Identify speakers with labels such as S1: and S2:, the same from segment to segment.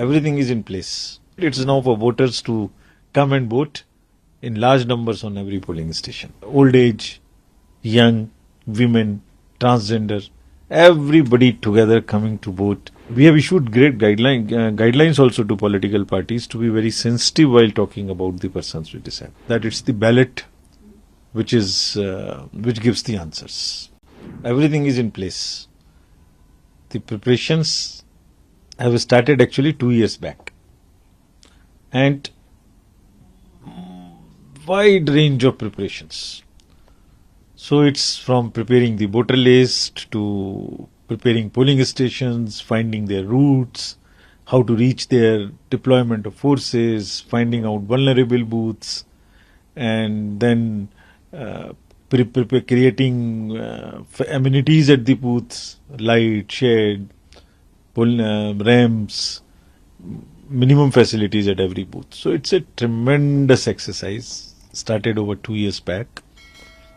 S1: Everything is in place. It's now for voters to come and vote in large numbers on every polling station. Old age, young, women, transgender, everybody together coming to vote. We have issued great guidelines also to political parties to be very sensitive while talking about the persons with disability. That it's the ballot which gives the answers. Everything is in place. The preparations have started actually 2 years back, and wide range of preparations. So it's from preparing the voter list to preparing polling stations, finding their routes, how to reach their deployment of forces, finding out vulnerable booths, and then creating amenities at the booths, light, shade, ramps, minimum facilities at every booth. So it's a tremendous exercise, started over 2 years back.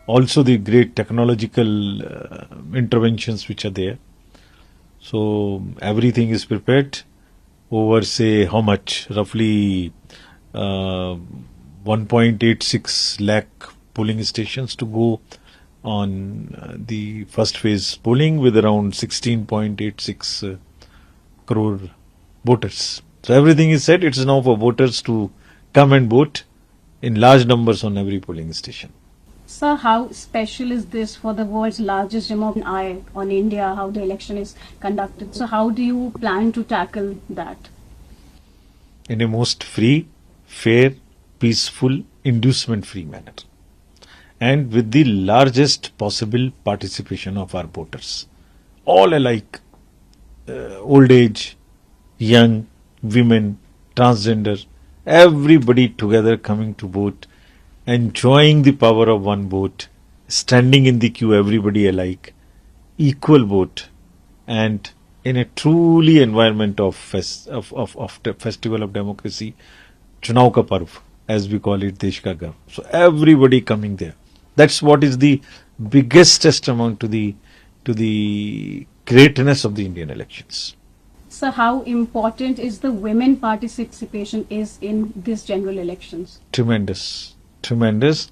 S1: Also the great technological interventions which are there. So everything is prepared over, say, how much? Roughly 1.86 lakh polling stations to go on the first phase polling with around 16.86 crore voters. So everything is set. It's now for voters to come and vote in large numbers on every polling station.
S2: Sir, how special is this for the world's largest remote eye on India, how the election is conducted? So how do you plan to tackle that?
S1: In a most free, fair, peaceful, inducement-free manner. And with the largest possible participation of our voters. All alike, old age, young, women, transgender, everybody together coming to vote, enjoying the power of one vote, standing in the queue, everybody alike, equal vote, and in a truly environment of the festival of democracy, Chunav ka Parv, as we call it, Desh ka Garv. So everybody coming there. That's what is the biggest testament to the greatness of the Indian elections.
S2: So how important is the women participation in these general elections?
S1: Tremendous,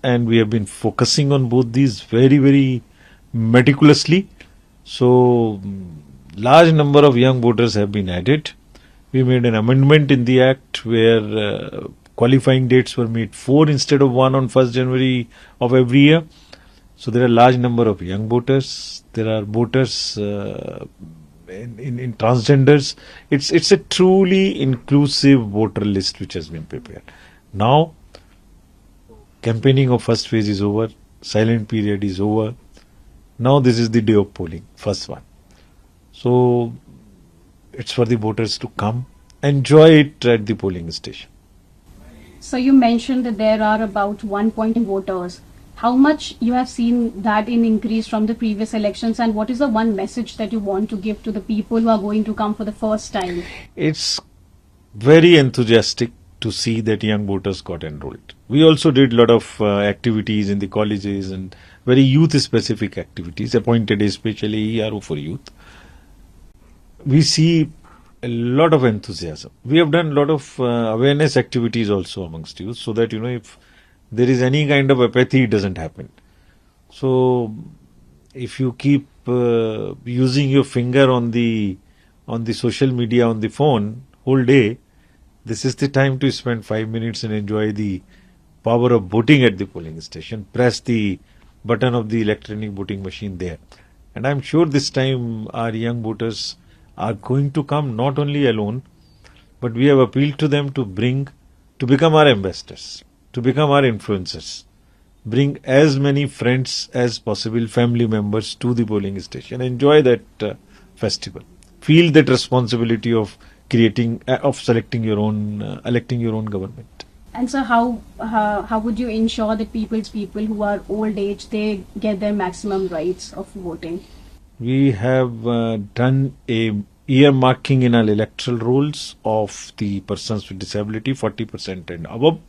S1: and we have been focusing on both these very, very meticulously. So large number of young voters have been added. We made an amendment in the Act where qualifying dates were made 4 instead of 1 on 1st January of every year. So there are large number of young voters. There are voters in transgenders. It's a truly inclusive voter list which has been prepared. Now, campaigning of first phase is over. Silent period is over. Now this is the day of polling, first one. So it's for the voters to come, enjoy it at the polling station.
S2: So you mentioned that there are about 1 million voters. How much you have seen that in increase from the previous elections, and what is the one message that you want to give to the people who are going to come for the first time?
S1: It's very enthusiastic to see that young voters got enrolled. We also did a lot of activities in the colleges and very youth-specific activities, appointed especially ERO for youth. We see a lot of enthusiasm. We have done a lot of awareness activities also amongst youth, so that, if there is any kind of apathy, it doesn't happen. So if you keep using your finger on the social media, on the phone whole day, this is the time to spend 5 minutes and enjoy the power of voting at the polling station. Press the button of the electronic voting machine there. And I'm sure this time our young voters are going to come not only alone, but we have appealed to them to become our ambassadors, to become our influencers. Bring as many friends as possible, family members to the polling station. Enjoy that festival. Feel that responsibility of electing your own government.
S2: And so how would you ensure that people who are old age, they get their maximum rights of voting?
S1: We have done a earmarking in our electoral rolls of the persons with disability, 40% and above.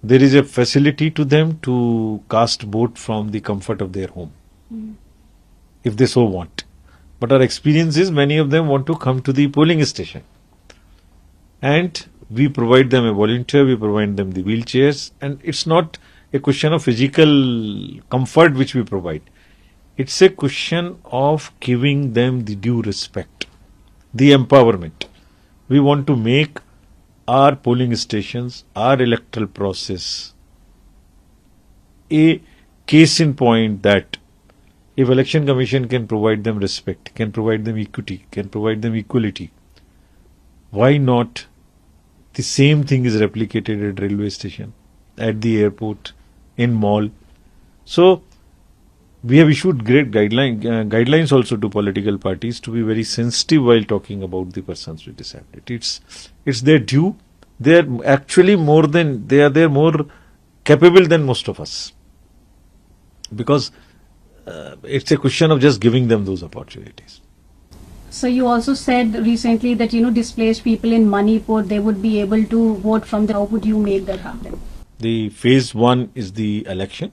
S1: There is a facility to them to cast vote from the comfort of their home, if they so want. But our experience is many of them want to come to the polling station. and we provide them a volunteer, we provide them the wheelchairs, and it's not a question of physical comfort which we provide. It's a question of giving them the due respect, the empowerment. We want to make our polling stations, our electoral process, a case in point that if Election Commission can provide them respect, can provide them equity, can provide them equality, why not the same thing is replicated at railway station, at the airport, in mall. So we have issued great guidelines also to political parties to be very sensitive while talking about the persons with disability. It's their due. They are actually they are more capable than most of us, because it's a question of just giving them those opportunities.
S2: So you also said recently that displaced people in Manipur, they would be able to vote from there. How would you make that happen?
S1: The phase 1 is the election.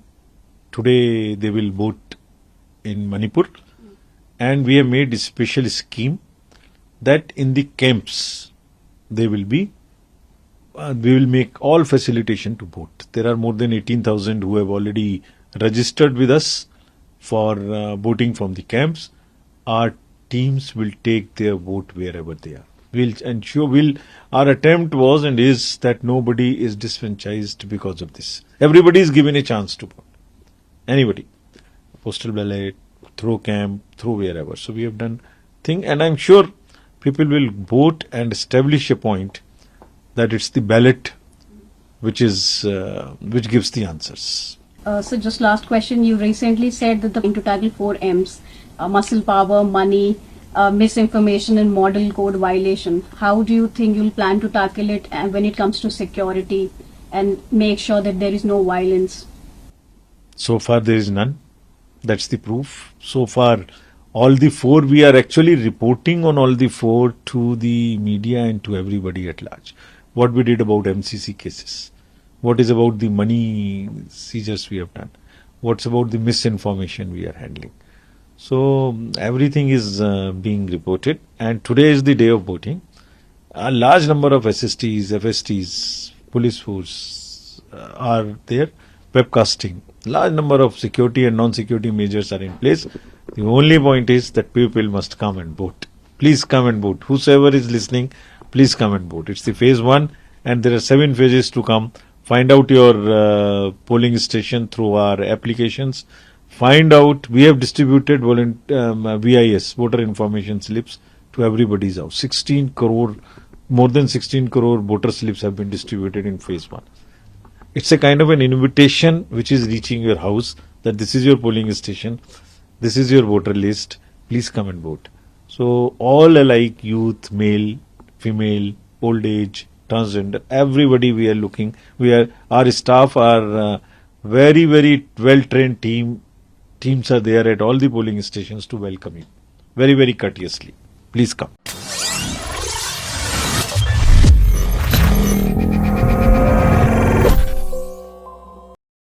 S1: Today they will vote in Manipur, and we have made a special scheme that in the camps they will be. We will make all facilitation to vote. There are more than 18,000 who have already registered with us for voting from the camps. Our teams will take their vote wherever they are. We'll ensure. Our attempt was and is that nobody is disenfranchised because of this. Everybody is given a chance to vote. Anybody, postal ballot, through camp, through wherever. So we have done thing, and I'm sure people will vote and establish a point that it's the ballot which gives the answers.
S2: So just last question, you recently said that the going to tackle 4 M's, muscle power, money, misinformation and model code violation. How do you think you'll plan to tackle it when it comes to security and make sure that there is no violence?
S1: So far there is none. That's the proof. So far all the 4, we are actually reporting on all the 4 to the media and to everybody at large. What we did about MCC cases. What is about the money seizures we have done. What's about the misinformation we are handling. So everything is being reported, and today is the day of voting. A large number of SSTs, FSTs, police force are there, webcasting. Large number of security and non-security measures are in place. The only point is that people must come and vote. Please come and vote. Whosoever is listening, please come and vote. It's the phase 1, and there are 7 phases to come. Find out your polling station through our applications. Find out, we have distributed VIS, voter information slips, to everybody's house. 16 crore, more than 16 crore voter slips have been distributed in phase 1. It's a kind of an invitation which is reaching your house that this is your polling station, this is your voter list, please come and vote. So all alike, youth, male, female, old age, transgender, everybody we are looking. Our staff are very, very well trained teams are there at all the polling stations to welcome you very, very courteously. Please come.